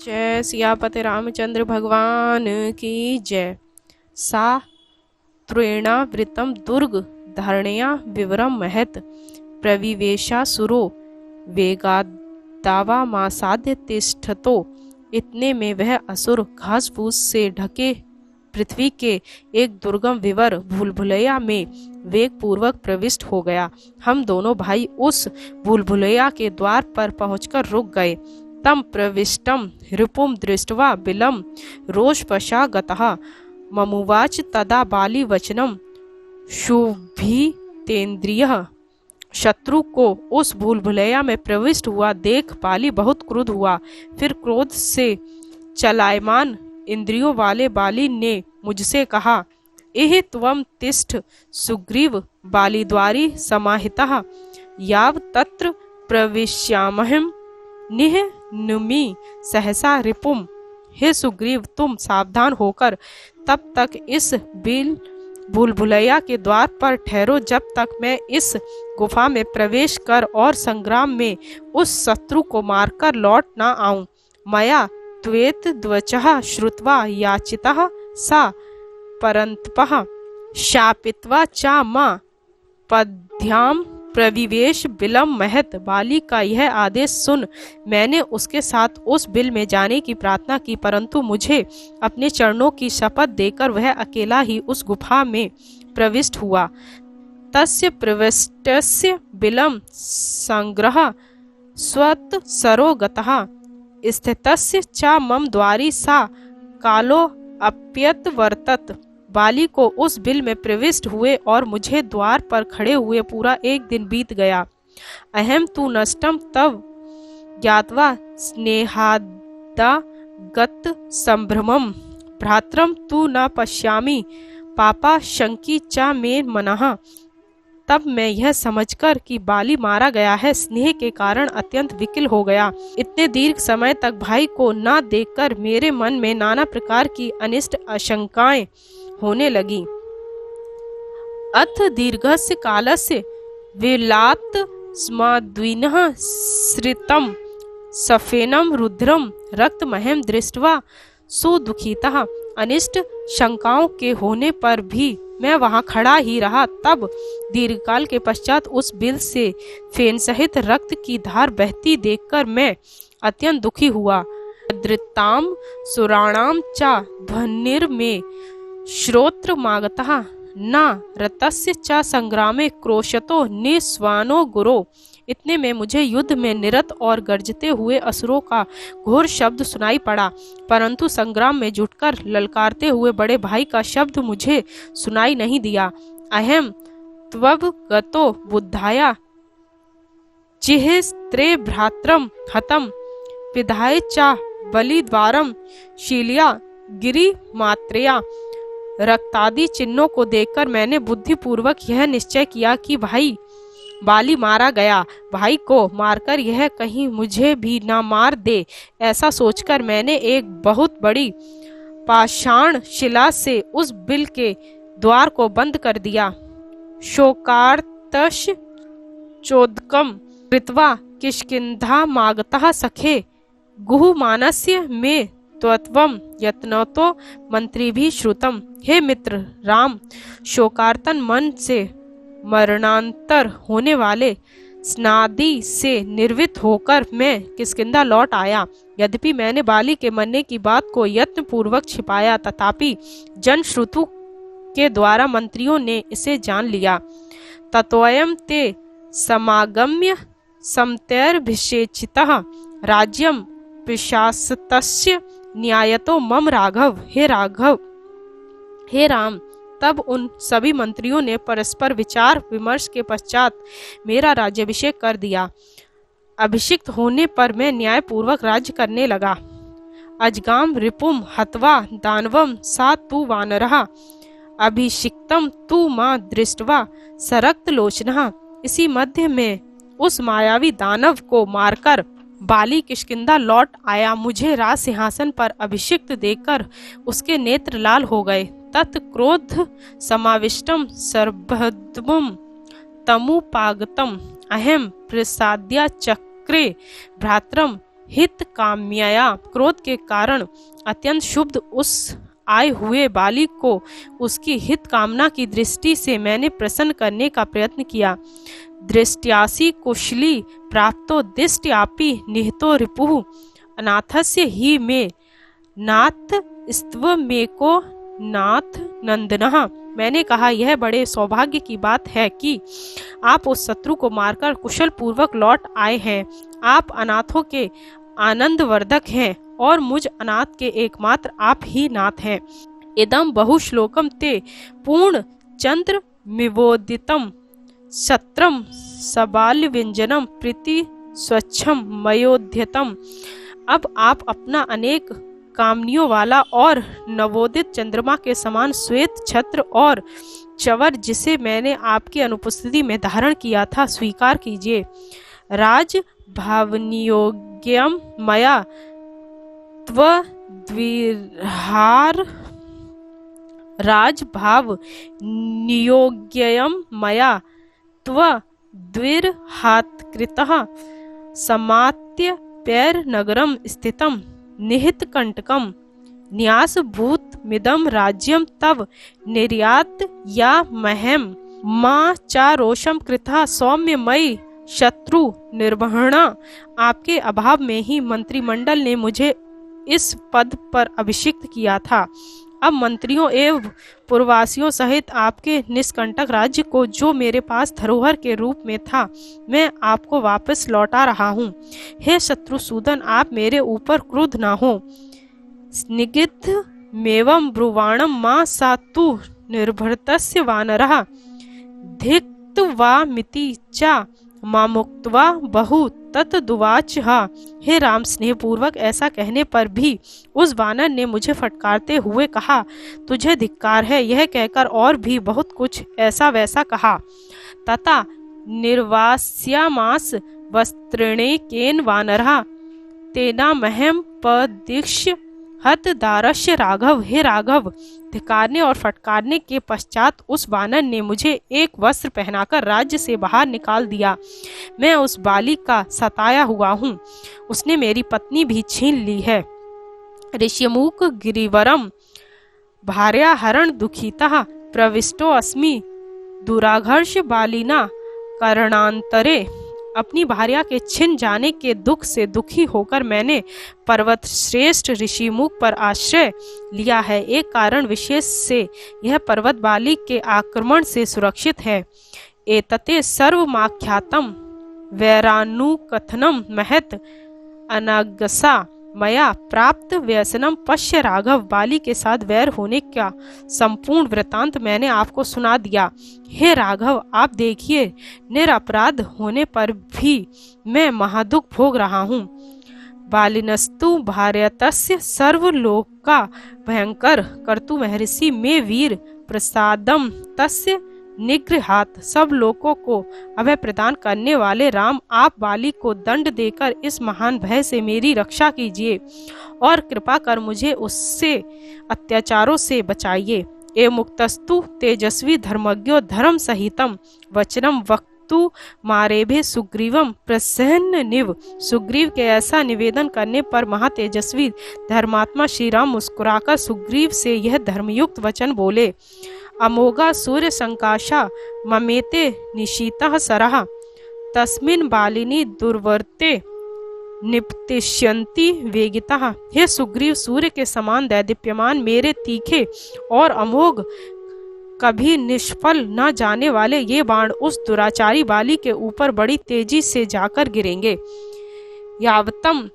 जय सियापति रामचंद्र भगवान की जय। सा त्रेणावृतं दुर्ग धरण्या विवरम महत प्रविवेशासुरो वेगादावामासाद्य तिष्ठतो। इतने में वह असुर घास फूस से ढके पृथ्वी के एक दुर्गम विवर भूलभुलैया में वेग पूर्वक प्रविष्ट हो गया। हम दोनों भाई उस भूलभुलैया के द्वार पर पहुंचकर रुक गए। तम प्रविष्टम रिपुम दृष्ट्वा बिलम रोषपशा गतः ममुवाच तदा बाली वचनम शुभितेन्द्रियः। शत्रु को उस भूलभुलैया में प्रविष्ट हुआ देख बाली बहुत क्रुद्ध हुआ। फिर क्रोध से चलायमान इंद्रियों वाले बाली ने मुझसे कहा, एह त्वं तिष्ठ सुग्रीव बालीद्वारी समाहितः याव तत्र प्रविश्यामहं निहनुमि सहसा रिपुम। हे सुग्रीव, तुम सावधान होकर तब तक इस भूलभुलैया के द्वार पर ठहरो जब तक मैं इस गुफा में प्रवेश कर और संग्राम में उस शत्रु को मारकर लौट न आऊं। मया त्वेत द्वचः श्रुत्वा याचितः सा परन्तपः शापित्वा च मां पद्भ्यां प्रविवेश बिलम महत। बाली का यह आदेश सुन मैंने उसके साथ उस बिल में जाने की प्रार्थना की, परंतु मुझे अपने चरणों की शपथ देकर वह अकेला ही उस गुफा में प्रविष्ट हुआ। तस्य प्रविष्टस्य बिलम संग्रह स्वत सरो गतः स्थितस्य च मम द्वारी सा कालो अप्यतवर्तत। बाली को उस बिल में प्रविष्ट हुए और मुझे द्वार पर खड़े हुए पूरा एक दिन बीत गया। अहम तु नष्टम तव ज्ञात्वा स्नेहादा गत संभ्रमम भ्रात्रम तु न पश्यामि पापा शंकी च मे मनः। तब मैं यह समझकर कि बाली मारा गया है स्नेह के कारण अत्यंत विकल हो गया। इतने दीर्घ समय तक भाई को न देखकर मेरे मन में नाना प्रकार की अनिष्ट आशंकाएं होने लगी। अथ दीर्घस्य कालस्य विलात स्माद्विनः श्रितम सफेनम रुद्रम रक्तमहं दृष्ट्वा सुदुखितः। अनिष्ट शंकाओं के होने पर भी मैं वहां खड़ा ही रहा। तब दीर्घकाल के पश्चात उस बिल से फेन सहित रक्त की धार बहती देखकर मैं अत्यंत दुखी हुआ। दृताम सुराणाम च ध्वनिर्मे श्रोत्रमागतः न रतस्य च संग्रामे क्रोशतो निस्वानो गुरो। इतने में मुझे युद्ध में निरत और गर्जते हुए असुरों का घोर शब्द सुनाई पड़ा, परंतु संग्राम में जुटकर ललकारते हुए बड़े भाई का शब्द मुझे सुनाई नहीं दिया। अहम त्वं गतो बुद्धाया चिह्स्त्रे भ्रात्रम हतम विधाय च बलिद्वारम शीलिया गिरि मात्रेया। रक्तादि चिन्हों को देखकर मैंने बुद्धिपूर्वक यह निश्चय किया कि भाई बाली मारा गया। भाई को मारकर यह कहीं मुझे भी न मार दे, ऐसा सोचकर मैंने एक बहुत बड़ी पाषाण शिला से उस बिल के द्वार को बंद कर दिया। शोकार्तश चोदकम कृत्वा किष्किंधा मागतः सखे गुहुमानस्य में त्वत्वम यत्नतो मंत्री भी श्रुतम। हे मित्र राम, शोकार्तन मन से मरणांतर होने वाले स्नादि से निर्वित होकर मैं किष्किंधा लौट आया। यद्यपि मैंने बाली के मरने की बात को यत्न पूर्वक छिपाया, तथापि जनश्रुतु के द्वारा मंत्रियों ने इसे जान लिया। ततोयम ते समागम्य समतैर्भिषेचितः राज्यम प्रशासतस्य न्यायतो मम राघव। हे राम, तब उन सभी मंत्रियों ने परस्पर विचार विमर्श के पश्चात मेरा राज्याभिषेक कर दिया। अभिषिक्त होने पर मैं न्याय पूर्वक राज्य करने लगा। अजगाम रिपुम हत्वा दानवम सा तु वानरः अभिषिक्तम तु मां दृष्ट्वा सरक्त लोचनः। इसी मध्य में उस मायावी दानव को मारकर बाली किष्किंधा लौट आया। मुझे राज सिंहासन पर अभिषिक्त देखकर उसके नेत्र लाल हो गए। तत्क्रोध समाविष्टम सर्वभद्रम तमुपागतम अहम प्रसाद्या चक्रे भ्रात्रम हित काम्यया क्रोध के कारण अत्यंत क्षुब्ध उस आए हुए बाली को उसकी हित कामना की दृष्टि से मैंने प्रसन्न करने का प्रयत्न किया। दृष्ट्यासी कुशली प्राप्तो दिष्ट्यापि निहितो रिपुः अनाथस्य ही मे नाथ स्त्व मेको नाथ नंदनः। मैंने कहा, यह बड़े सौभाग्य की बात है कि आप उस शत्रु को मारकर कुशल पूर्वक लौट आए हैं। आप अनाथों के आनंदवर्धक हैं और मुझ अनाथ के एकमात्र आप ही नाथ हैं। इदम बहुश्लोकम ते पूर्ण चंद्र मिवोदितम सत्रम सबाल्य व्यंजनम प्रीति स्वच्छम मयोध्यतम। अब आप अपना अनेक कामनियों वाला और नवोदित चंद्रमा के समान श्वेत छत्र और चवर, जिसे मैंने आपकी अनुपस्थिति में धारण किया था, स्वीकार कीजिए। राज भावनियोग्यम मया त्वद्विहार राजभाव नियोग्यम मया त्वद्विर्हात्कृतः समात्य पैर नगरम स्थितम निहित कंटकम न्यासभूत मिदम राज्यम तव निर्यात या महेम मां चारोषम कृथा सौम्यमयी शत्रु निर्वहणा। आपके अभाव में ही मंत्रिमंडल ने मुझे इस पद पर अभिषिक्त किया था। अब मंत्रियों एवं पुरवासियों सहित आपके निष्कंटक राज्य को, जो मेरे पास धरोहर के रूप में था, मैं आपको वापस लौटा रहा हूँ। हे शत्रुसूदन, आप मेरे ऊपर क्रुद्ध न हो। स्निग्ध मेवं ब्रुवाणम मां सातु निर्भरतस्य वानरः धिक्त्वा मिति चा मामुक्त्वा बहु तत्दुवाच। हे राम, स्नेह पूर्वक ऐसा कहने पर भी उस वानर ने मुझे फटकारते हुए कहा, तुझे धिक्कार है। यह कहकर और भी बहुत कुछ ऐसा वैसा कहा। तथा निर्वास्यामास वस्त्रेणे केन वानरः तेना मह्यम पदीक्ष्य हत दारस्य राघव। हे राघव, धिक्कारने और फटकारने के पश्चात उस वानर ने मुझे एक वस्त्र पहनाकर राज्य से बाहर निकाल दिया। मैं उस बाली का सताया हुआ हूँ। उसने मेरी पत्नी भी छीन ली है। ऋष्यमुख गिरिवरम भार्या हरण दुखितः प्रविष्टो अस्मि दुराघर्ष बालिना करणांतरे। अपनी भार्या के छिन जाने के दुख से दुखी होकर मैंने पर्वत श्रेष्ठ ऋषिमुख पर आश्रय लिया है। एक कारण विशेष से यह पर्वत बाली के आक्रमण से सुरक्षित है। एतते सर्वमाख्यातम वैरानुकथनम महत अनागसा मया प्राप्त व्यसनम पश्य राघव। बाली के साथ वैर होने का संपूर्ण वृतांत मैंने आपको सुना दिया। हे राघव, आप देखिए, निरपराध होने पर भी मैं महादुख भोग रहा हूँ। बालिनस्तु भार्यतस्य सर्वलोका भयंकर कर्तु महर्षि में वीर प्रसादम तस्य निग्रहात। सब लोगों को अभय प्रदान करने वाले राम, आप बाली को दंड देकर इस महान भय से मेरी रक्षा कीजिए और कृपा कर मुझे उससे अत्याचारों से बचाइए। ए मुक्तस्तु तेजस्वी धर्मज्ञो धर्म सहितम वचनम वक्तु मारेभे सुग्रीवम प्रसन्न निव। सुग्रीव के ऐसा निवेदन करने पर महातेजस्वी धर्मात्मा श्री राम मुस्कुराकर सुग्रीव से यह धर्मयुक्त वचन बोले। अमोघा सूर्य संकाशा ममेते निशीतः सरः तस्मिन् बालिनी दुर्वर्ते निपतिष्यन्ति वेगितः। हे सुग्रीव, सूर्य के समान दैदीप्यमान मेरे तीखे और अमोघ कभी निष्फल न जाने वाले ये बाण उस दुराचारी बाली के ऊपर बड़ी तेजी से जाकर गिरेंगे। यावतम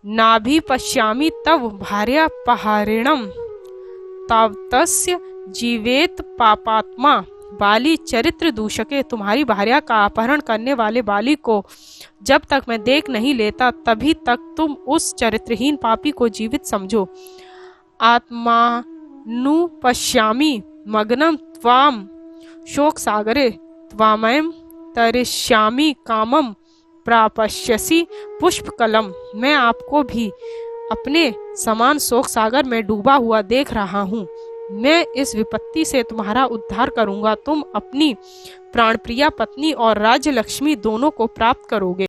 नाभि पश्यामि तव भार्या पहारिणम तावतस्य जीवेत पापात्मा। बाली चरित्र दूषके, तुम्हारी भार्या का अपहरण करने वाले बाली को जब तक मैं देख नहीं लेता तभी तक तुम उस चरित्रहीन पापी को जीवित समझो। आत्मानु पश्यामि मग्नम त्वाम शोक सागरे त्वामयं तरिष्यामि कामम प्रापश्यसि पुष्पकलम। मैं आपको भी अपने समान शोक सागर में डूबा हुआ देख रहा हूँ। मैं इस विपत्ति से तुम्हारा उद्धार करूंगा। तुम अपनी प्राणप्रिया पत्नी और राज्य लक्ष्मी दोनों को प्राप्त करोगे।